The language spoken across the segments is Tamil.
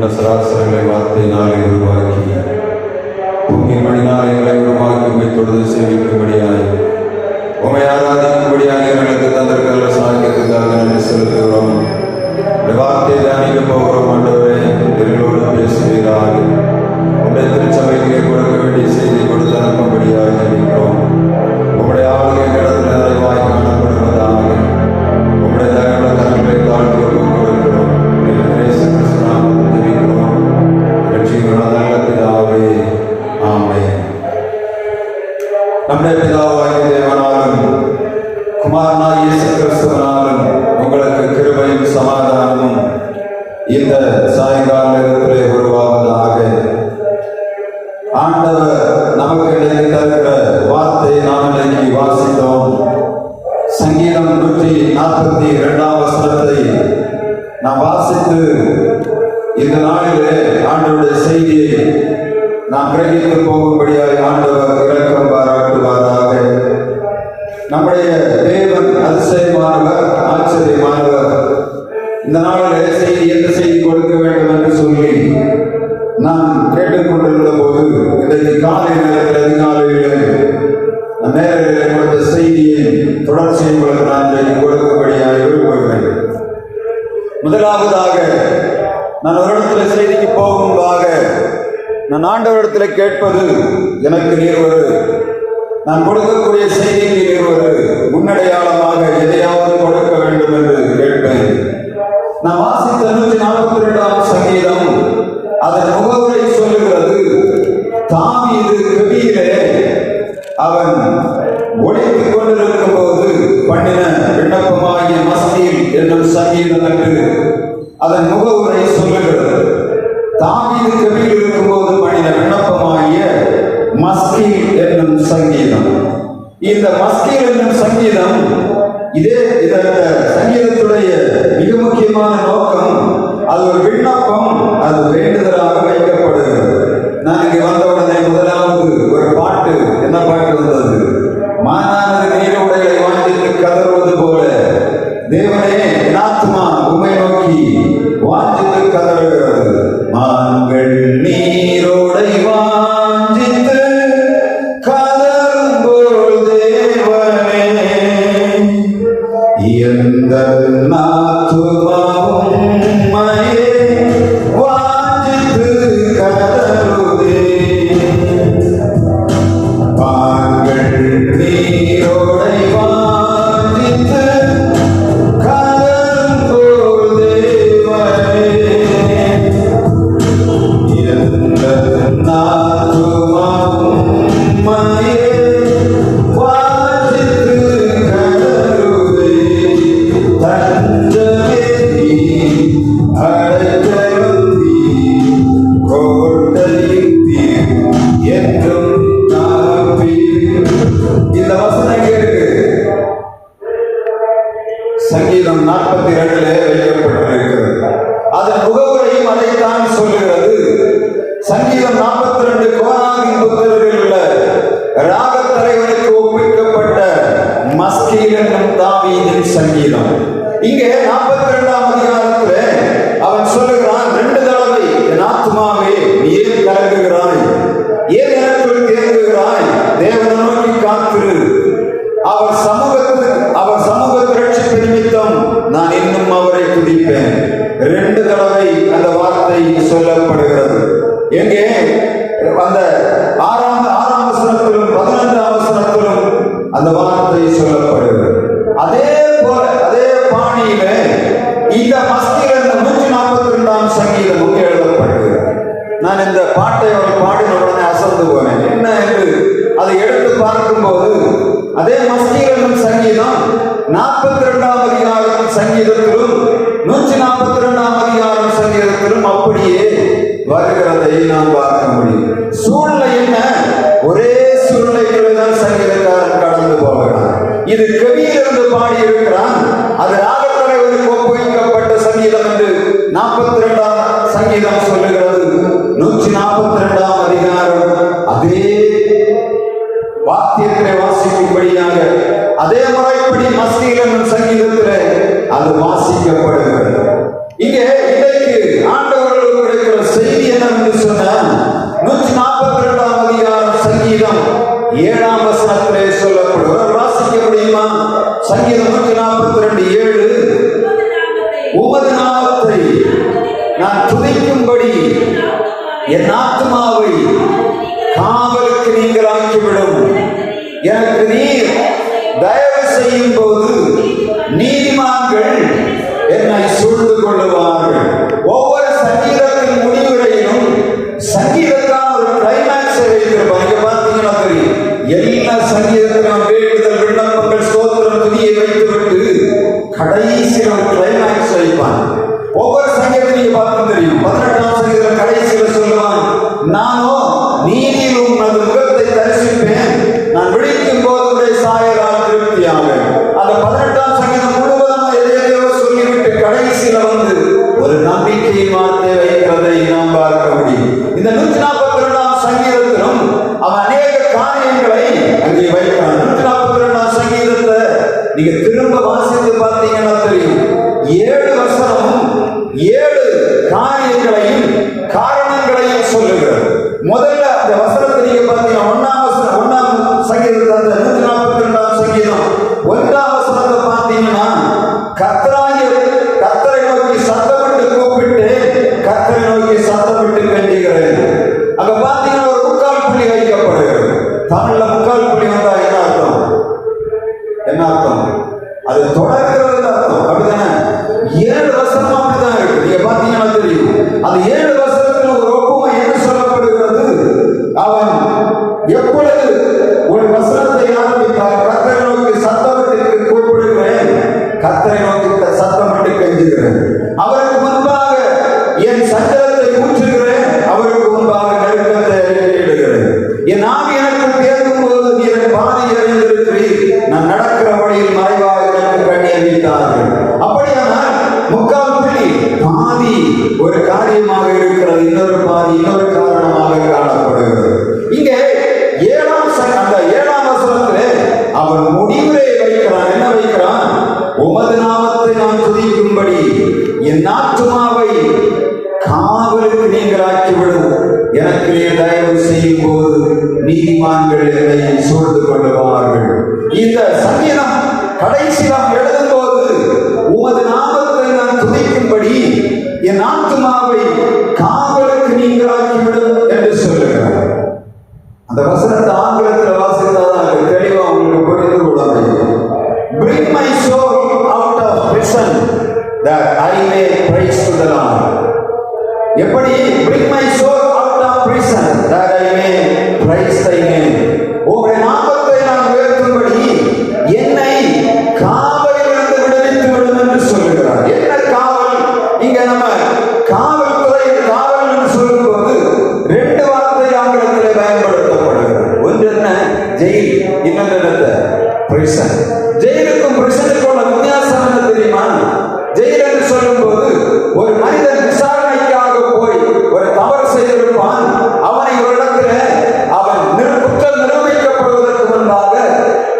அண்ட சராசரங்களை வார்த்தையினாலே உருவாக்கி பூமியின் மணினால் எங்களை உருவாக்கி உண்மை தொழுது சேவிக்கும்படியாய் உண்மை ஆராதிக்கும்படியாக எங்களுக்கு தந்திருக்கிற சாக்கியத்துக்காக நன்றி செலுத்துகிறோம். இந்த வார்த்தையை தியானிக்க போகிறோம். ஆண்டவரே, எங்களோடு பேசுவீராக. உடைய திருச்சபைக்கு கொடுக்க வேண்டிய செய்தி கொடுத்து அனுப்பும்படியாக ஜெபிக்கிறோம். உங்களுடைய ஆளுகை இடத்துல நிறைவாய் காணப்படுவதாக உங்களுடைய தயவுள்ள கரங்களை தாழ்த்தி கொடுக்கிறோம். இயேசு கிறிஸ்து நாமத்தில் ஜெபிக்கிறோம். ரட்சிக்கிற நல்ல பிதாவே, ஆமென். நம்முடைய பிதாவாகிய தேவனாலும் குமாரனாகிய இயேசு கிறிஸ்துவினாலும் உங்களுக்கு கிருபையும் சமாதானமும் இந்த சாயங்கால நேரத்திலே உருவாவதாக. ஆண்டவர் நமக்கு இடையே தருகிற வார்த்தையை நாம் இன்றைக்கு வாசித்தோம். சங்கீதம் 142 நாம் வாசித்து இந்த நாளிலே ஆண்டவருடைய செய்தியை நாம் கிரகித்து போகும்படியாக ஆண்டவர் இரக்கம் பாராட்டுவாராக. நம்முடைய தேவன் அதிசயமானவர், ஆச்சரியமானவர். இந்த நாளிலே செய்தி எந்த செய்தி கொடுக்க வேண்டும் என்று சொல்லி நான் கேட்டுக்கொண்டிருந்த போது இன்றைக்கு காலை நேரத்தில் அதிகாலையிலே நேரடியிலே கொடுத்த செய்தியை தொடர்ச்சியை உங்களுக்கு நான் இன்றைக்கு கொடுக்கும்படியாக விரும்புகிறேன். முதலாவதாக நான் ஒரு இடத்துல செய்திக்கு போகும்பாக நான் ஆண்டவரிடத்தில் கேட்பது, எனக்கு நீர் ஒரு நான் கொடுக்கக்கூடிய செய்திக்கு நீர் ஒரு முன்னடையாளமாக எதையாவது கொடுக்க வேண்டும் என்று கேட்பேன். நான் வாசித்த 142 சங்கீதம் அதன் முகவுரை சொல்லுகிறது. தாவீது கெபியிலே அவன் ஒழித்துக் கொண்டிருக்கும் போது பண்ணின விண்ணப்பமாகிய மஸ்தீல் என்னும் சங்கீதம் என்று அதன் முகவுரை சொல்லுகிறது. தாவீது கெபியில் இருக்கும்போது பண்ணின விண்ணப்பமாகிய மஸ்தீல் என்னும் சங்கீதம். இந்த மஸ்தீல் என்னும் சங்கீதம் இதே சங்கீதத்துடைய மிக முக்கியமான நோக்கம், அது ஒரு விண்ணப்பம், அது வேண்டுதலாக வைக்கப்படுகிறது. நான் இங்கே வந்தவுடனே முதலாவது ஒரு பாட்டு, என்ன பாட்டு வந்தது? மானானது நீரோடைகளை வாஞ்சித்து கதறுவது போல தேவனே என் ஆத்துமா உம்மை நோக்கி வாஞ்சித்து கதறுகிறது. மான்கள் நீரோடை வாஞ்சித்து கதறும் போல் தேவனே எந்த ஆத்துமாவும் உம்மையே வாஞ்சித்து கதறுதே. மான்கள் நீரோடை வாஞ்சித்து கதறும் போல் தேவனே எந்த ஆத்துமாவும் உம்மையே வாஞ்சித்து கதறுதே. தஞ்சமே நீ, அடைக்கலம் நீ, கோட்டையும் நீ என்றும் நாப்பீர். இந்த வசனம் எங்க இருக்கு? சங்கீதம் 42 வைக்கப்பட்டிருக்கிறது. அதன் முகவுரையும் அதைத்தான் சொல்லுகிறது. சங்கீதம் 42 கோராகின் புத்தகத்தில் உள்ள ராகத் தலைவனுக்கு ஒப்பிக்கப்பட்ட மஸ்கீல் என்னும் தாவீதின் சங்கீதம். இங்கே 42ஆம் அதிகாரத்திலே அவன் சொல்லுகிறான், 2 தடவை என் ஆத்துமாவே நீ ஏன் கலங்குகிறாய், ஏன் எனக்குள் தேங்குகிறாய், தேவனை நோக்கி காத்திரு, அவர் சமூக திரட்சி நிமித்தம் நான் இன்னும் அவரை துதிப்பேன். 2 தடவை அந்த வார்த்தை சொல்லப்படுகிறது. எங்கே? அந்த 6ஆம் வசனத்திலும் 11ஆம் வசனத்திலும் அந்த வார்த்தை சொல்லப்படுகிறது. அதே போல அதே பாணியிலே இந்த மஸ்தீல் என்ற 142ஆம் சங்கீதமும் எழுதப்படுகிறது. நான் இந்த பாட்டை ஒரு பாடின உடனே அசந்து போனேன். என்ன என்று அதை எடுத்து பார்க்கும்போது அதே மஸ்தீல் என்னும் சங்கீதம் 42ஆம் அதிகாரம் சங்கீதத்திலும் 142ஆம் அதிகாரம் சங்கீதத்திலும் அப்படியே வருகிறதை நாம் பார்க்க முடியும். சூழ்நிலை என்ன? ஒரே சூழ்நிலைக்குள்ளே தான் சங்கீதக்காரன் கடந்து போகிறான். இது கவியிலிருந்து பாடி இருக்கிறான். அது ராகத்தலைவனுக்கு ஒப்புவிக்கப்பட்ட சங்கீதம் என்று 42ஆம் சங்கீதம் சொல்லுகிறது. 142ஆம் அதிகாரம் அதே வாத்தியத்திலே வாசிக்கும்படியாக அதே முறைப்படி மஸ்தீல் என்னும் சங்கீதத்திலே அது வாசிக்கப்படுகிறது. இங்கே இன்றைக்கு ஆண்டவர்களுக்கு கிடைக்கிற 7ஆம் வசனத்திலே சொல்லப்படுவார். வாசிக்க முடியுமா? சங்கீதம் 142:7. உமது நாமத்தை நான் துதிக்கும்படி என் ஆத்துமாவை காவலுக்கு நீங்களாக்கிவிடும். எனக்கு நீர் தயவு செய்யும் போது நீதிமான்கள் என்னை சூழ்ந்து கொள்ளுவார்கள். ஒவ்வொரு சங்கீதத்தின் முடிவுரையிலும் சங்கீதத்தான் ஒரு கிளைமேக்ஸை வைத்திருப்பாங்க. இங்க பார்த்தீங்கன்னா தெரியும், எல்லா சங்கீதத்திலும் வேண்டுதல், விண்ணப்பங்கள், ஸ்தோத்திரம், துதியை வைத்துவிட்டு கடைசியில் ஒரு கிளைமேக்ஸ் வைப்பான். ஒவ்வொரு சங்கீதத்தையும் நீங்க பார்க்க தெரியும். 18ஆம் சங்கீதம் கடைசியில் சொல்லுவான், நானோ நீதியில் உமது முகத்தை தரிசிப்பேன், நான் விழிக்கும் போது உடைய சாயலால் திருப்தியாக. அந்த 18ஆம் சங்கீதம் முழுவதும் எதையோ சொல்லிவிட்டு கடைசியில வந்து ஒரு நம்பிக்கையின் வார்த்தை வைக்கிறதை நாம் பார்க்க முடியும். இந்த 142ஆம் சங்கீதத்திலும் அவன் அநேக காரியங்களை அங்கே வைக்கிறான். 142ஆம் சங்கீதத்தை நீங்க திரும்ப வாசித்து பார்த்தீங்கன்னா தெரியும், 7 வசனமும் 7 காரியங்களையும் காரணங்களையும் சொல்லுகிறது. முதல்ல அந்த வசனத்தை நீங்க பார்த்தீங்கன்னா 1ஆம் சங்கீதத்தை, அந்த 142ஆம் சங்கீதம் 1ஆம் வசனத்தை பார்த்தீங்கன்னா, கர்த்தரை நோக்கி சத்தமிட்டு கூப்பிட்டு கர்த்தரை நோக்கி சத்தமிட்டு கெஞ்சுகிறேன். அங்க பார்த்தீங்கன்னா ஒரு முக்கால் புள்ளி வைக்கப்படுகிறது. தமிழ்ல முக்கால் புள்ளி வந்தா என்ன அர்த்தம்? என்ன அர்த்தம்? அது தொடர்கிறது அர்த்தம். அப்படித்தானே? 7 வசனம் அப்படிதான் இருக்கு. நீங்க பார்த்தீங்கன்னா தெரியும், அந்த 7 வசனத்தில் ஒரு ஒப்புமை என்ன சொல்லப்படுகிறது? அவன் எப்பொழுது ஒரு வசனத்தை ஆரம்பித்தார், கர்த்தரை நோக்கி சத்தமிட்டு கூப்பிடுகிறேன், கர்த்தரை நோக்கி சத்தமிட்டு கெஞ்சுகிறேன், அவருக்கு முன்பாக என் சஞ்சலத்தை ஊற்றுகிறேன், அவருக்கு முன்பாக நெருக்கத்தை அறிக்கையிடுகிறேன், என் ஆவி எனக்கு தேடும் போது நீர் பாதி அறிந்திருக்கிறீர், நான் நடக்கிற வழியில் மறைவாக எனக்கு கண்ணி அறிவித்தார்கள். அப்படியானால் முக்கால் புள்ளி பாதி ஒரு காரியமாக இருக்கிறது, இன்னொரு பாதி இன்னொரு காரணமாக காணப்படுகிறது. இங்கே அந்த 7ஆம் வசனத்திலே அவன் முடிவுரை வைக்கிறான். என்ன வைக்கிறான்? உமது நாமத்தை நான் துதிக்கும்படி என் ஆத்துமாவை காவலுக்கு நீங்களாக்கிவிடும். எனக்கு நீர் தயவு செய்யும் போது நீதிமான்கள் என்னை சூழ்ந்து கொள்ளுவார்கள். இந்த சங்கீதம் கடைசியில் எழுதும் போது உமது நாமத்தை நான் துதிக்கும்படி என் ஆத்துமாவை காவலுக்கு நீங்களாக்கிவிடும் என்று சொல்லுகிறார். அந்த வசனத்தை ஆங்கிலத்தில் வாசித்தாதான் தெளிவா உங்களுக்கு புரிந்து கொள்ள முடியும். Bring my soul out of prison that I may praise to the Lord. எப்படி? Bring my soul out of prison that I may praise thy name. உம்முடைய நாமத்தை நான் உயர்த்தும்படி என்னை காவலிலிருந்து விடுவித்து விடும் என்று சொல்லுகிறார். என்ன காவல்? இங்க நம்ம காவல்துறை காவல் என்று சொல்லும்போது 2 வார்த்தை ஆங்கிலத்தில் பயன்படுத்தப்படுகிறது. ஒன்று என்ன? ஜெயில், இன்னொன்று பிரிசன். ஜெயிலுக்கும் பிரிசனுக்கும் உள்ள வித்தியாசம் என்ன தெரியுமா? ஜெயில் என்று சொல்லும் போது ஒரு மனிதன் விசாரணைக்காக போய் ஒரு தவறு செய்திருப்பான். அவனை ஒரு இடத்துல அவன் குற்றம் நிரூபிக்கப்படுவதற்கு முன்பாக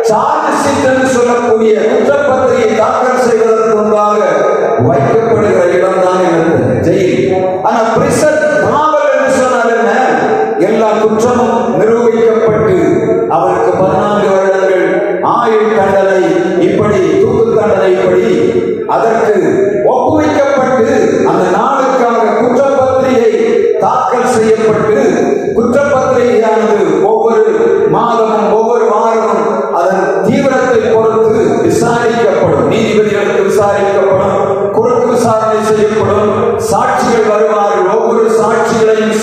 சார்ஜ் ஷீட் என்று சொல்லக்கூடிய குற்றப்பத்திரிகை தாக்கல் செய்வதற்கு முன்பாக வைக்கப்படுகிற இடம் தான் எனக்கு ஜெயில். ஆனா பிரிசன் காவல் என்று சொன்னால் என்ன? எல்லா குற்றமும் நிரூபிக்கப்பட்டு அவருக்கு 14 வருடங்கள் ஆயுள் தண்டனை, இப்படி தூக்கு தண்டனை, இப்படி அதற்கு ஒப்புவிக்கப்பட்டு அந்த நாளுக்காக குற்றப்பத்திரிகை தாக்கல் செய்யப்பட்டு குற்றப்பத்திரிகையானது ஒவ்வொரு மாதமும் ஒவ்வொரு வாரமும் அதன் தீவிரத்தை பொறுத்து விசாரிக்கப்படும். நீதிபதிகளுக்கு விசாரிக்கப்படும், குறுக்கு விசாரணை செய்யப்படும், சாட்சிகள் வருவார்கள். ஒவ்வொரு சாட்சிகளையும்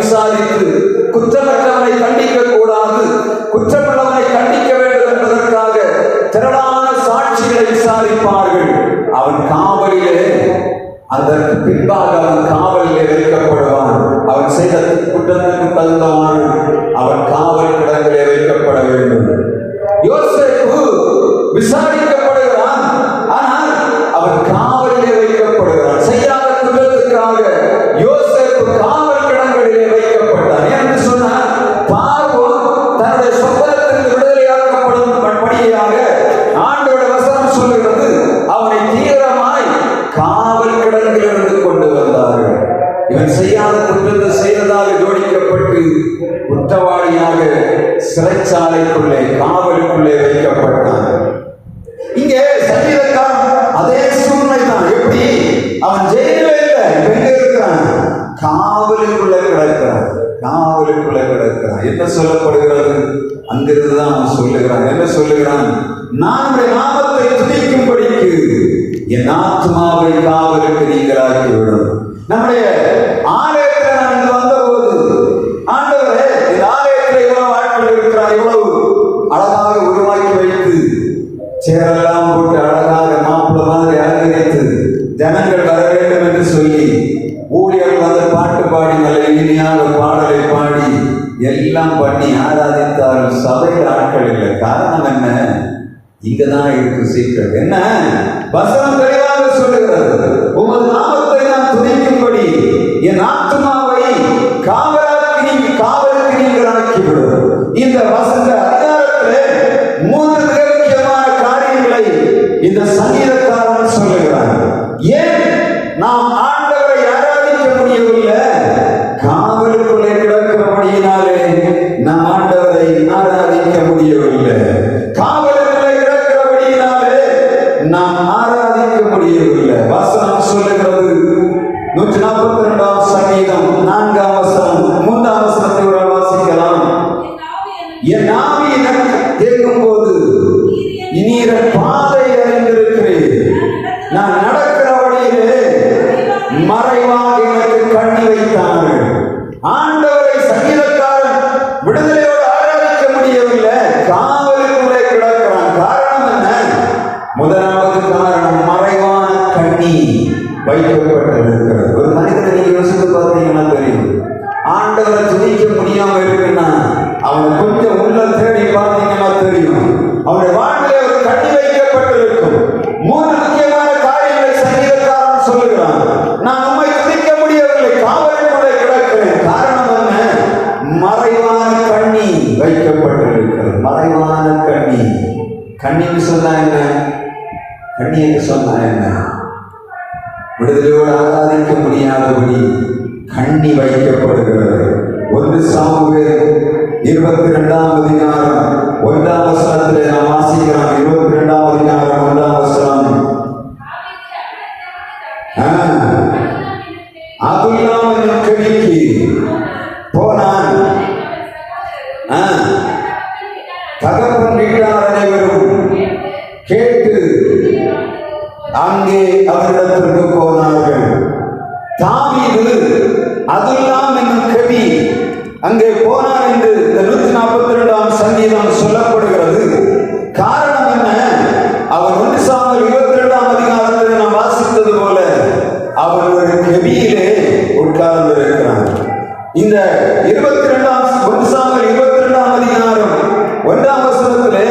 விசாரித்து குற்றமற்றவனை கண்டிக்க கூடாது, குற்றமுள்ளவனை கண்டிக்க வேண்டும் என்பதற்காக திரளான சாட்சிகளை விசாரிப்பார்கள். அவன் காவலிலே, அதற்கு பின்பாக அவன் காவலிலே வைக்கப்படுவான். அவன் செய்த குற்றத்திற்கு தகுந்தவான் அவன் காவல் கிடங்கிலே வைக்கப்பட வேண்டும். யோசேப்பு விசாரிக்கப்படுகிறான், ஆனால் அவன் காவலிலே வைக்கப்படுகிறான். செய்யாத குற்றத்துக்காக யோசேப்பு காவல் கிடங்களிலே வைக்கப்பட்டான். என்று சொன்னால் பார்வோன் தன்னுடைய சொப்பனத்திற்கு விடுதலையாக்கப்படும் படியாக ஆண்டோட வசனம் சொல்லுகிறது, அவனை தீவிரமாய் காவல் கிடங்கிலிருந்து கொண்டு வந்தார்கள். இவன் செய்யாத குற்றத்தை செய்ததாக ஜோடிக்கப்பட்டு குற்றவாளியாக சிறைச்சாலைக்குள்ளே காவலுக்குள்ளே வைக்கப்பட்டான். இங்கே சங்கீதக்காரன் அதே சூழ்நிலை தான். எப்படி? அவன் ஜெயில இல்லை, எங்க இருக்கிறான்? காவலுக்குள்ள கிடக்கிறான். காவலுக்குள்ள கிடக்கிறான். என்ன சொல்லப்படுகிறது? அங்கிருந்து தான் அவன் சொல்லுகிறான். என்ன சொல்லுகிறான்? நான் நாமத்தை துதிக்கும்படிக்கு என் ஆத்மாவை காவலுக்கு நீங்களாக்கி விடும். நம்முடைய ஆலயத்தில் நான் இங்கு வந்தபோது, ஆண்டவரே இந்த ஆலயத்தில் இவ்வளவு ஆட்கள் இருக்கிறார், இவ்வளவு அழகாக உருவாக்கி வைத்து சேரெல்லாம் போட்டு அழகாக மாப்பிள்ள மாதிரி அலங்கரித்து ஜனங்கள் வர வேண்டும் என்று சொல்லி ஊழியர்கள் வந்து பாட்டு பாடி நல்ல இனிமையாக பாடலை பாடி எல்லாம் பண்ணி ஆராதித்தாலும் சபையில் ஆட்கள் இல்லை. காரணம் என்ன? இங்கதான் இருக்கு சீக்கிரம். என்ன? வசனம் தெளிவாக சொல்லுகிறது, உமது நாமத்தை நான் துதிக்கும்படி என் ஆத்மாவை காவலுக்கு நீங்கள் ஆக்கிவிடும். இந்த வசந்த அதிகாரத்திலே 3 மிக முக்கியமான காரியங்களை இந்த சங்கீதக்காரன் சொல்லுகிறார். ஏன் நாம் ஆண்டவரை ஆராதிக்க முடியவில்லை? காவலுக்குள்ளே கிடக்கிறபடியினாலே நாம் ஆண்டவரை ஆராதிக்க முடியவில்லை. காவலுக்குள்ளே கிடக்கிறபடியினாலே நாம் ஆராதிக்க முடியவில்லை. வசனம் சொல்லுகிறது 142 சங்கீதம் 4 வசனம் 3 வசனத்தை வாசிக்கலாம். என் ஆவி எனக்கு கேட்கும் போது நீர் பாதை அறிந்திருக்கிறேன், நான் நடக்கிற வழியிலே மறைவாக எனக்கு கண்ணி வைத்தார்கள். ஆண்டவரை சங்கீதக்காரன் விடுதலையோடு ஆராதிக்க முடியவில்லை, காவலுக்குள்ளே கிடக்கிறான். காரணம் என்ன? முதலாவது காரணம் மறைவான கண்ணி வைக்கப்பட்டிருக்கிறது. ஒரு மனிதனை நீங்க யோசித்து பார்த்தீங்கன்னா தெரியும், ஆண்டவரை துதிக்க முடியாம இருக்குன்னா அவனை கொஞ்சம் உள்ள தேடி பார்த்தீங்கன்னா தெரியும், அவனுடைய வாழ்க்கையில ஒரு கண்ணி வைக்கப்பட்டிருக்கும். 3 முக்கியமான காரியங்களை சங்கீதக்காரன் சொல்லுகிறான். நான் உண்மை துதிக்க முடியவில்லை, காவலுக்குள்ளே கிடக்கிறேன். காரணம் என்ன? மறைவான கண்ணி வைக்கப்பட்டிருக்கிறது. மறைவான கண்ணி. கண்ணின்னு சொன்னா என்ன? கண்ணி என்று சொன்னா என்ன? விடுதலையோடு ஆராதிக்க முடியாதபடி கண்ணி வைக்கப்படுகிறது. 1 சாமுவேல் 22ஆம் அதிகாரம் 1ஆம் வசனத்திலே நாம் வாசிக்கிறோம். 22ஆம் அதிகாரம் 1ஆம் வசனம். அதுல்லாம் என்னும் கெடிக்கு போனான். தகப்பன் வீட்டார் அனைவரும் கேட்டு அங்கே அவரிடத்திற்கு போனார்கள். தாவீது அதுல்லாம் என்னும் கவி அங்கே போனார் என்று 142ஆம் சங்கீதம் சொல்லப்படுகிறது. காரணம் என்ன? அவர் 1 சாமுவேல் 22ஆம் அதிகாரத்தில் நாம் வாசித்தது போல அவர் ஒரு கவியிலே உட்கார்ந்து இருக்கிறார். இந்த 1 சாமுவேல் 22ஆம் அதிகாரம் 1ஆம் வசனத்திலே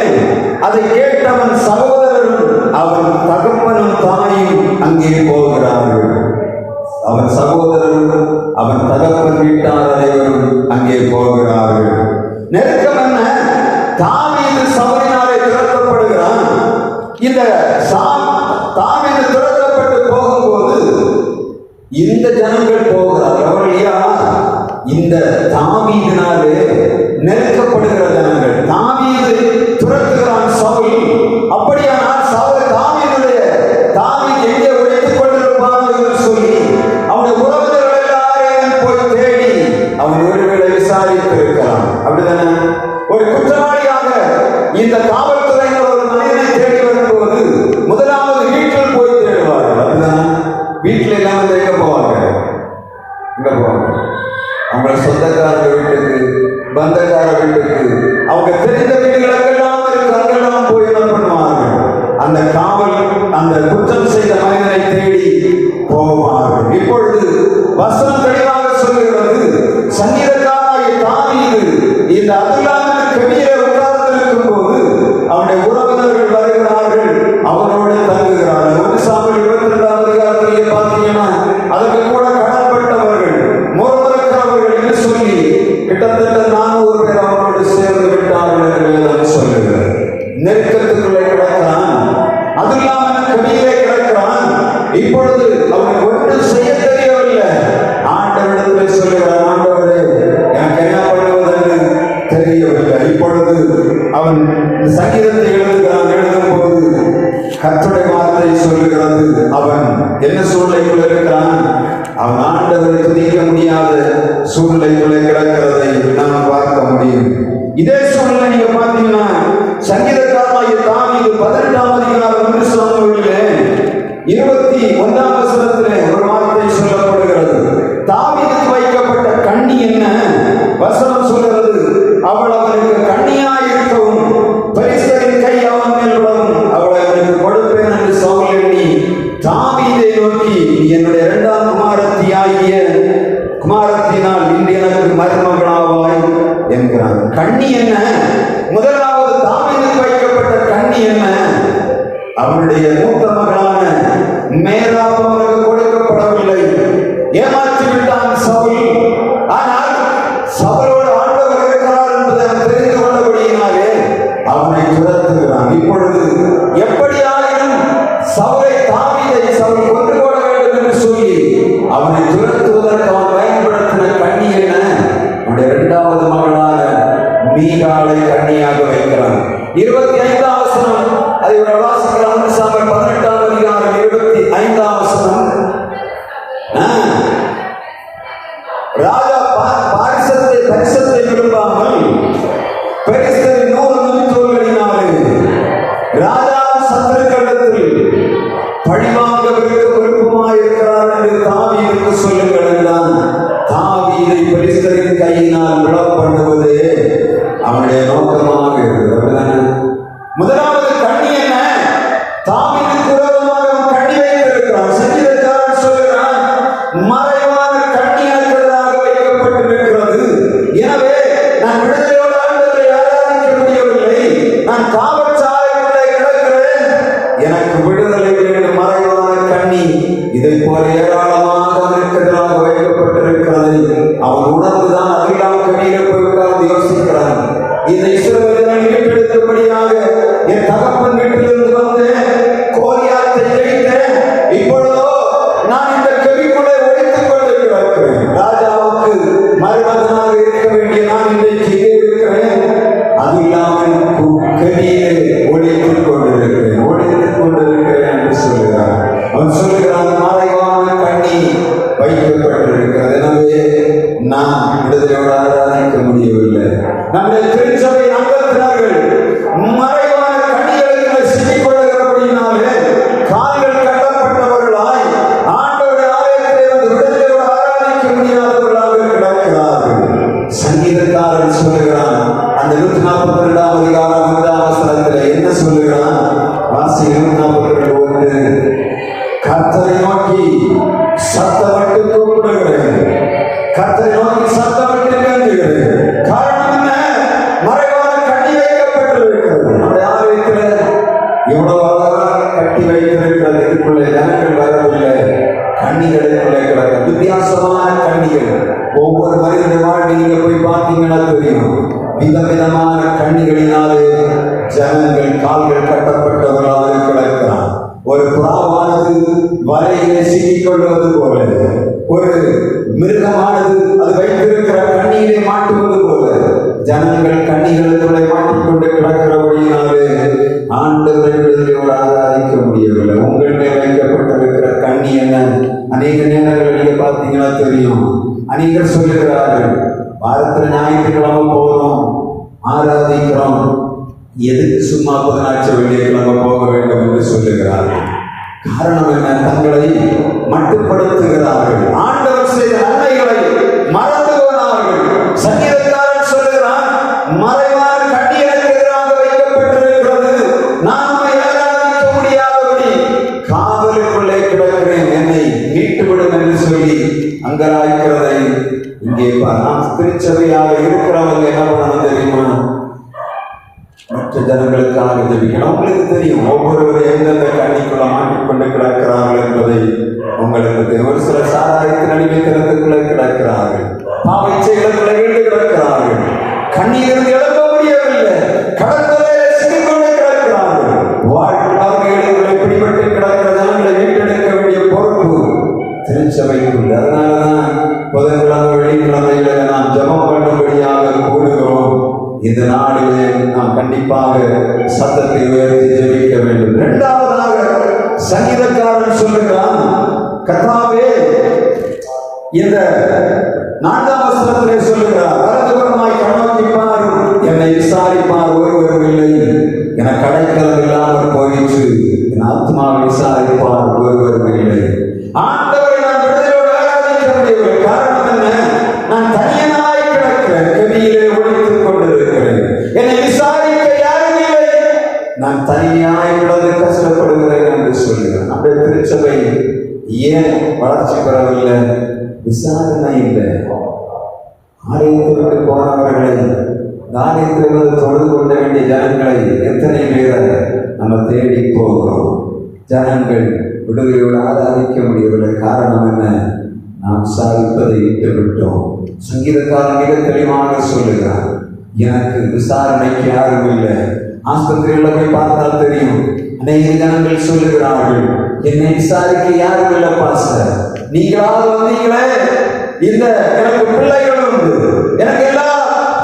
அதை கேட்டவன் சகோதரரும் அவன் தகப்பனும் தாயும் அங்கே போகிறார்கள். அவன் சகோதரரும் அவன் தகப்பன் வீட்டார் அனைவரும் அங்கே போகிறார்கள். நெருக்கம் என்ன? தாவீது சவுலினாலே துரத்தப்படுகிறான். இந்த தாவீது துரத்தப்பட்டு போகும்போது இந்த ஜனங்கள் போகிறார்கள். அவர்கள் யார்? இந்த தாவீதினாலே நெருக்கப்படுகிற ஜனங்கள். தாவீது துரத்துகிறான் சவுல். அப்படியானால் சவுல் தாவீது எங்கே உழைத்துக் கொண்டிருப்பான் என்று சொல்லி அவனுடைய உறவினர்கள் எல்லாரையும் போய் தேடி அவன் ஒருவேளை விசாரித்து இருக்கிறான். அப்படிதானே? ஒரு குற்றவாளியாக இந்த காவல்துறையினர் ஒரு மனிதனை தேடி வரும்போது முதலாவது வீட்டில் போய் தேடுவார்கள். அப்படிதானே? வீட்டில் எல்லாம் எங்க போவாங்க? எங்க போவாங்க? அவங்கள சொந்தக்காரங்க வீட்டுக்கு, பந்தக்கார வீட்டுக்கு, அவங்க தெரிந்த வீடுகளுக்கெல்லாம் இருக்கு, அங்கெல்லாம் போய் என்ன பண்ணுவார்கள்? அந்த காவல் அந்த குற்றம் செய்த மனிதனை தேடி போவார்கள். இப்பொழுது வசனம் தெளிவாக சொல்லுகிறது, சங்கீதக்காரனாகிய தாவீது இந்த அதுல்லாமின் கவியிலே உட்கார்ந்திருக்கும் போது அவனுடைய உறவினர்கள் வருகிறார்கள், அவனோடு தங்குகிறார்கள். 1 சாமுவேல் 22ஆம் அதிகாரத்திலே பார்த்தீங்கன்னா அதற்கு கூட கடன்பட்டவர்கள், முறைக்கிறவர்கள் என்று சொல்லி கிட்டத்தட்ட 400 பேர் அவனோடு சேர்ந்து விட்டார்கள் என்று வேதம் சொல்லுகிறது. நெருக்கத்துக்குள்ளே கிடக்கிறான், அதுல்லாமல் கவியிலே கிடக்கிறான். இப்பொழுது அவனுக்கு ஒன்றும் செய்ய தெரியவில்லை. அவன் ஆண்டவரை துதிக்க முடியாத சூழ்நிலைக்குள்ளே கிடக்கிறதை நாம் பார்க்க முடியும். இதே சூழ்நிலை நீங்க பார்த்தீங்கன்னா சங்கீதக்காரனாகிய தாவீது 18ஆம் அதிகாரம் 1 சாமுவேலிலே 21ஆம் வசனத்திலே ஒரு வார்த்தை சொல்லப்படுகிறது. தாவீதுக்கு வைக்கப்பட்ட கண்ணி என்ன? வசனம் சொல்கிறது, அவள் அவனுக்கு கண்ணியாய் இருக்கவும் பெலிஸ்தரின் கை அவன் மேல் விடவும் அவளை அவனுக்கு கொடுப்பேன் என்று சவுல் எண்ணி தாவீதை நோக்கி, என்னுடைய 2ஆம் குமாரத்தினால் இன்று எனக்கு மருமகனாவாய் என்கிறான். கண்ணி என்ன? முதலாவது தாவீதுக்கு வைக்கப்பட்ட கண்ணி என்ன? அவனுடைய மூத்த மகனான மேராப் அவனுக்கு கொடுக்கப்படவில்லை. ஏமாற்றி விட்டான் சவுல். ஆனால் சவுலோடு ஆண்டவர் இருக்கிறார் என்பதை தெரிந்து கொண்டபடியினாலே அவனை துரத்துகிறான். இப்பொழுது எப்படியாயினும் சவுலை சவுல் கொண்டு போட வேண்டும் என்று சொல்லி அவனை துரத்துவதற்கு அவன் பயன்படுத்தின கண்ணி என்ன? அவனுடைய 2வது மகனான மீகாலை கண்ணியாக வைக்கிறான். 25ஆம் வசனம் அதை வாசிக்கலாம். 18ஆம் அதிகாரம் 25ஆம் வசனம். ராஜா பரிசத்தை விரும்பாமல் பெலிஸ்தரின் 100 நுனித்தோல்களினாலே ராஜாவின் சத்துருக்களிடத்தில் பழிவாங்க விருப்பமாயிருக்கிறார் என்று தாவீதுக்கு சொல்லுங்கள் என்றான். தாவீதை பெலிஸ்தரின் கையினால் விழப் பண்ணுவதே அவனுடைய நோக்கமாக இருக்கிறது. முதலாவது கண்ணி என்ன? தாவீதுக்கு விரோதமாக அவன் கண்ணி வைத்திருக்கிறான். சங்கீதக்காரன் சொல்கிறான், மறைவான கண்ணி இருக்கிறதாக வைக்கப்பட்டிருக்கிறது. எனவே நான் விடுதலையோடு ஆண்டவரை ஆராதிக்க முடியவில்லை. நான் காவற்சாலைக்குள்ளே கிடக்கிறேன். எனக்கு விடுதலை வேண்டும். மறைவான கண்ணி இதை போல ஏராளமாக அவனுக்கு எதிராக வைக்கப்பட்டிருக்கிறது. அவன் உணர்ந்துதான் அகிலாம் கண்ணீரை போய் உட்கார்ந்து யோசிக்கிறான். இந்த இஸ்ரவேலை மீட்டெடுக்கும்படியாக என் தகப்பன் வீட்டிலிருந்து வந்து கோலியாத்தை ஜெயித்தேன். இப்பொழுதோ நான் இந்த கெபிக்குள்ளே ஒழித்துக் கொண்டு கிடக்கிறேன். ராஜாவுக்கு மருமகனாக இருக்க வேண்டிய நான் இன்றைக்கு இருக்கிறேன். அது இல்லாமல் கெபியிலே ஒழித்துக் கொண்டிருக்கிறேன் என்று சொல்லுகிறான். அவன் சொல்லுகிறான், மறைவான கண்ணி வைக்கப்பட்டிருக்கிறது. எனவே நாம் விடுதலையோடு ஆராதிக்க முடியவில்லை. நம்முடைய திருச்சபை அங்கத்தினர்கள் மறைவான கண்ணிகளுக்கு சிக்கிக் கொள்ளுகிறபடியினாலே கால்கள் கட்டப்பட்டவர்களாய் ஆண்டவருடைய ஆலயத்திலே வந்து விடுதலையோடு ஆராதிக்க முடியாதவர்களாக கிடக்கிறார்கள். சங்கீதக்காரன் சொல்லுகிறான், அந்த 142ஆம் அதிகாரம் 5ஆம் வசனத்திலே என்ன சொல்லுகிறான்? வாசி 142:1. கர்த்தரை நோக்கி சத்தமிட்டு கூப்பிடுகிறேன், கர்த்தரை நோக்கி சத்தமிட்டு கெஞ்சுகிறேன். காரணம் என்ன? மறைவான கண்ணி வைக்கப்பட்டிருக்கிறது. நம்முடைய ஆலயத்தில் எவ்வளவு அழகாக கட்டி வைத்திருக்கிறது. இதுக்குள்ளே ஜனங்கள் வரவில்லை. கண்ணிகளுக்குள்ளே கிடக்க வித்தியாசமான கண்ணிகள். ஒவ்வொரு மனிதனுடைய வாழ்க்கை நீங்க போய் பார்த்தீங்கன்னா தெரியும். விதவிதமான கண்ணிகளினாலே ஜனங்கள் கால்கள் கட்டப்பட்டவர்களாக கிடக்கிறான். ஒரு புறாவானது வலையிலே சிக்கிக் கொள்வது போல, ஒரு மிருகமானது அது வைத்திருக்கிற கண்ணியிலே மாட்டுவது போல ஜனங்கள் கண்ணிகளுக்குள்ளே மாட்டிக்கொண்டு கிடக்கிறபடியினாலே ஆண்டவரை விடுதலையோடு ஆராதிக்க முடியவில்லை. உங்கள் மேல் வைக்கப்பட்டிருக்கிற கண்ணி என்ன? அநேக நேரங்கள் நீங்க பார்த்தீங்கன்னா தெரியும். அநேகர் சொல்லுகிறார்கள், வாரத்தில் ஞாயிற்றுக்கிழமை போகிறோம், ஆராதிக்கிறோம், எதுக்கு சும்மா புதனாட்சி வெள்ளிக்கிழமை போக வேண்டும் என்று சொல்லுகிறார்கள். காரணம் என்ன? தங்களை மட்டுப்படுத்துகிறார்கள். ஆண்டவர் செய்த நன்மைகளை மறந்து போனார்கள். சங்கீதக்காரன் சொல்லுகிறான், மறைவான கண்ணி எனக்கு எதிராக வைக்கப்பட்டிருக்கிறது. நான் ஆராதிக்க முடியாதபடி காவலுக்குள்ளே கிடக்கிறேன், என்னை மீட்டுவிடும் என்று சொல்லி அங்கராய்க்கிறதை இங்கே நாம் திருச்சபையாக இருக்கிறவங்க என்ன பண்ணணும் தெரியுமா? மற்ற ஜனங்களுக்காக ஜெபிக்கணும். உங்களுக்கு தெரியும் ஒவ்வொருவரும் எந்தெந்த கண்ணிக்குள்ள மாட்டிக்கொண்டு கிடக்கிறார்கள் என்பதை உங்களுக்கு தெரியும். ஒரு சில சாராயத்தின் அடிமைத்தனத்துக்குள்ளே கிடக்கிறார்கள், பாவச்சைகளுக்குள்ளே வீழ்ந்து கிடக்கிறார்கள், கண்ணியிலிருந்து எழுப்ப முடியவில்லை, கடற்கரையிலே சிக்கிக்கொண்டு கிடக்கிறார்கள். வாழ்க்கைகளை பிடிபட்டு கிடக்கிற ஜனங்களை மீட்டெடுக்க வேண்டிய பொறுப்பு திருச்சபைக்குண்டு. அதனாலதான் புதன்கிழமை வெள்ளிக்கிழமையில நாம் ஜெபம் பண்ணும்படியாக கூடுகிறோம். இந்த நாளிலே நாம் கண்டிப்பாக சத்தத்தை உயர்த்தி ஜெபிக்க வேண்டும். இரண்டாவதாக சங்கீதக்காரன் சொல்லுகிறான், கர்த்தாவே இந்த 4ஆம் வசனத்திலே சொல்லுகிறார், வலதுபுறமாய் கண்ணோக்கி பாரும், என்னை விசாரிப்பார் ஒருவரும் இல்லை. எனக்கு அடைக்கலம் இல்லாமல் போயிற்று, என் ஆத்மாவை விசாரிப்பார் ஒருவரும் இல்லை. ஆண்டவரை நான் விடுதலோடு ஆராதிக்க முடியவில்லை. காரணம் என்ன? நான் தனியனாய் கிடக்கிறேன், கெதியிலே ஒழித்துக் கொண்டிருக்கிறேன். என்னை விசாரிக்க யாரும் இல்லை. நான் தனியாய் விடுதலை கஷ்டப்படுகிறேன் என்று சொல்லுகிறேன். நம்முடைய திருச்சபை ஏன் வளர்ச்சி பெறவில்லை? விசாரணை இல்லை. ஆலயத்திற்கு போனவர்களை, ஆலயத்திற்கு தொழுது கொள்ள வேண்டிய ஜனங்களை எத்தனை பேரை நம்ம தேடி போகிறோம். ஜனங்கள் விடுதலையோடு ஆராதிக்க முடியவில்லை. காரணம் என்ன? நாம் விசாரிப்பதை விட்டுவிட்டோம். சங்கீதக்காரன் மிக தெளிவாக சொல்லுகிறார், எனக்கு விசாரணைக்கு யாரும் இல்லை. ஆஸ்பத்திரியில் போய் பார்த்தால் தெரியும், அநேக ஜனங்கள் சொல்லுகிறார்கள், என்னை விசாரிக்க யாரும் இல்லை பாஸ்டர், நீங்களாவது வந்தீங்களே, இந்த எனக்கு பிள்ளைகள் உண்டு, எனக்கு எல்லா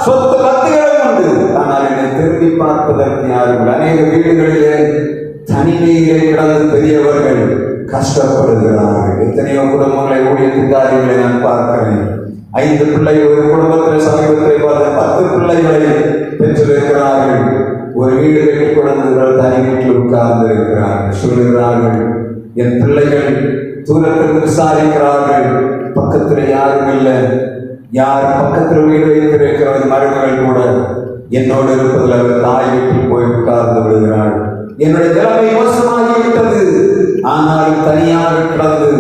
சொத்து பத்துகளும் உண்டு, ஆனால் என்னை திரும்பி பார்ப்பதற்கு யாரும் இல்லை. அநேக வீடுகளிலே தனிமையிலே கிடந்த பெரியவர்கள் கஷ்டப்படுகிறார்கள். எத்தனையோ குடும்பங்களை, ஊழியத்துக்காரிகளை நான் பார்க்கிறேன். 5 பிள்ளைகள் ஒரு குடும்பத்தில் சமீபத்தில் பார்த்த 10 பிள்ளைகளை பெற்றிருக்கிறார்கள். ஒரு வீடு கட்டி குழந்தைகள் தனி வீட்டில் உட்கார்ந்து இருக்கிறார்கள். சொல்லுகிறார்கள், என் பிள்ளைகள் தூரத்திற்கு விசாரிக்கிறார்கள், பக்கத்தில் யாரும் இல்லை. யார் பக்கத்தில் வீடு வைத்திருக்கிறது மருமகள் கூட என்னோடு இருப்பதில் அவர் தாய் வீட்டில் போய் உட்கார்ந்து விடுகிறாள். என்னுடைய நிலைமை மோசமாகிவிட்டது, ஆனால் தனியாக கிடந்து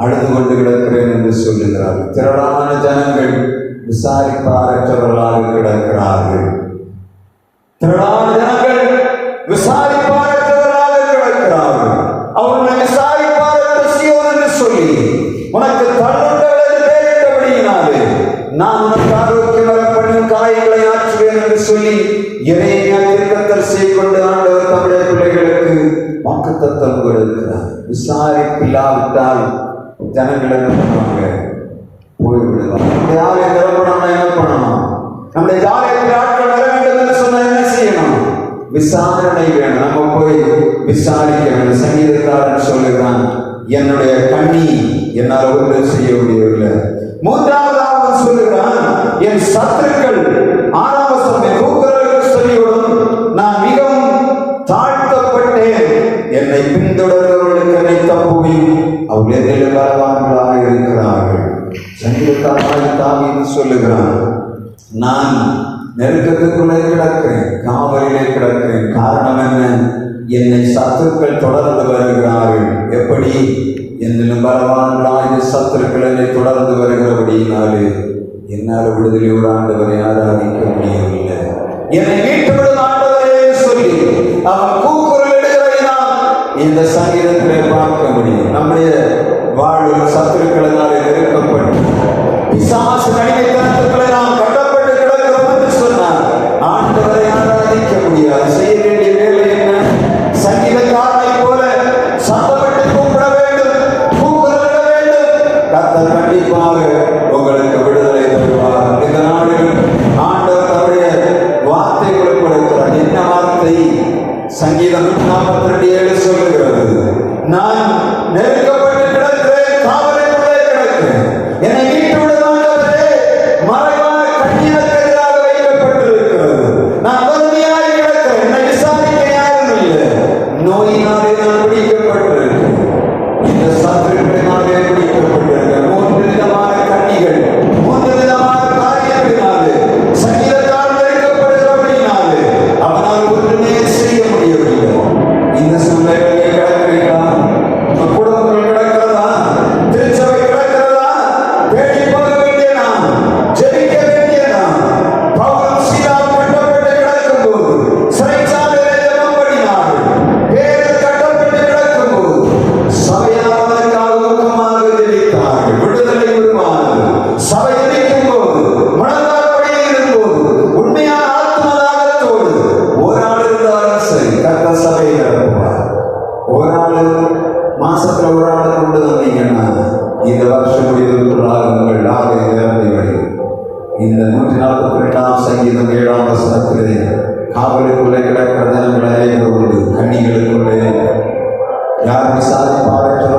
அழுது கொண்டு கிடக்கிறேன் என்று சொல்லுகிறார். திரளான ஜனங்கள் விசாரிப்பாரற்றவர்களாக கிடக்கிறார்கள். திரளான ஜனங்கள் விசாரிப்பாரற்றவர்களாக கிடக்கிறார்கள். அவர்களை விசாரிப்பாரற்ற சீயோன் என்று சொல்லி உனக்கு தள்ளுண்டவர்கள் பேரிட்டபடியினாலே நான் உனக்கு ஆரோக்கியம் வரப்பண்ணும் காயங்களை ஆற்றுவேன் என்று சொல்லி எரேமியா தீர்க்கதரிசியை கொண்டு ஆண்டவர் தம்முடைய பிள்ளைகளுக்கு வாக்குத்தத்தம் கொடுக்கிறார். விசாரிப்பில்லாவிட்டால் ஜனங்கள் என்ன பண்ணுவாங்க? போய்விடுவாங்க. நம்முடைய ஆலயம் நிரப்பணும்னா என்ன பண்ணணும்? நம்முடைய ஆலயத்தில் ஆட்கள் வர வேண்டும் என்று சொன்ன என்ன செய்யணும்? விசாரணை வேணும். நம்ம போய் விசாரிக்க வேண்டும். சங்கீதக்காரன் சொல்லுகிறான், என்னுடைய கண்ணி என்னால் ஒன்று செய்ய முடியவில்லை. 3வது அவன் சொல்லுகிறான், என் சத்துருக்கள் 6ஆம் வசனம் கூக்குரலுக்கு சொல்லிவிடும், நான் மிகவும் தாழ்த்தப்பட்டேன், என்னை பின்தொடர்பவர்களுக்கு என்னை தப்புவியும், அவர் எதிரில் பலவான்களாக இருக்கிறார்கள். சங்கீதக்காரன் தாவீது சொல்லுகிறான், நான் நெருக்கத்துக்குள்ளே கிடக்கிறேன், காவலிலே கிடக்கிறேன். காரணம் என்ன? என்னை சத்துருக்கள் தொடர்ந்து வருகிறார்கள். எப்படி? என்னிலும் பலவான்களாக சத்துருக்கள் என்னை தொடர்ந்து வருகிறபடியினாலே என்னால் விடுதலையோடு ஆண்டவரை ஆராதிக்க முடியவில்லை. என்னை மீட்டுவிடும் ஆண்டவரே சொல்லி அவன் கூக்குரல் இடுகிறதை நாம் இந்த சங்கீதத்திலே பார்க்க முடியும். நம்முடைய வாழ்வில் சத்துருக்களினாலே நெருக்கப்பட்டு பிசாசு கடினத்தனத்துக்களை நாம் கட்டப்பட்டு கிடக்கிறோம் என்று சொன்னார். ஆண்டவரை ஆராதிக்க முடியாது. செய்ய வேண்டிய வேலை என்ன? சங்கீதக்காரனை போல சத்தமிட்டு கூப்பிட வேண்டும், கூக்குரலிட வேண்டும். கர்த்தர் கண்டிப்பாக உங்களுக்கு விடுதலை தருவார். இந்த நாளில் ஆண்டவர் தம்முடைய வார்த்தைகளை கொடுக்கிறார். என்ன வார்த்தை? சங்கீதம் 42:7 சொல்லுகிறது, நான் நெருக்கப்பட்டு கிடக்கிறேன், காவலுக்குள்ளே கிடக்கிறேன், என்னை மீட்டு விடுவாண்டவரே, மறைவான கண்ணியனுக்கு எதிராக வைக்கப்பட்டிருக்கிறது, நான் வறுமையாய் கிடக்கிறேன், என்னை விசாரிக்க யாரும் இல்லை, நோயினாலே நான் பிடிக்கப்பட்டிருக்கிறேன், இந்த சத்துருக்களினாலே பிடிக்கப்பட்டிருக்கிறேன். 3 விதமான கண்ணிகள், 3 விதமான காரியத்தினாலே சங்கீதக்காரன் நெருக்கப்படுகிறபடியினாலே அவனால் ஒன்றுமே செய்ய முடியவில்லை. இந்த சூழ்நிலையை கிடக்கிறீர்களா? குடும்பங்கள் கிடக்கிறதா? திருச்சபை கிடக்கிறதா? தேடி போக வேண்டிய நாம், ஜெபிக்க வேண்டிய நாம், பவுலும் சீலாவும் கட்டப்பட்டு கிடக்கும் போது, சிறைச்சாலையிலே ஜெபம் பண்ணினார்கள். பேர்கள் கட்டப்பட்டு கிடக்கும் போது சபையானவர்களுக்காக ஊக்கமாக ஜெபித்தார்கள். விடுதலை உருவானது. சபை ஜெபிக்கும் போது, முழங்காற்படியில் இருக்கும்போது, உண்மையான ஆத்மதாகத்தோடு ஒரு ஆள் இருந்தாலும் சரி, கர்த்தர் சபையை நடத்துவார். ஒரு ஆள் மாசத்துல ஒரு ஆள் கொண்டு வந்தீங்கன்னா இந்த வருஷம் முடிவதற்குள்ளாக உங்கள் ஆலய நிரம்பி வரும். இந்த 142ஆம் சங்கீதம் 7ஆம் வசனத்திலே காவலுக்குள்ளே கிடக்கிற ஜனங்களை உண்டு, கண்ணிகளுக்குள்ளே யார் விசாரிப்பாரற்றவர்களாக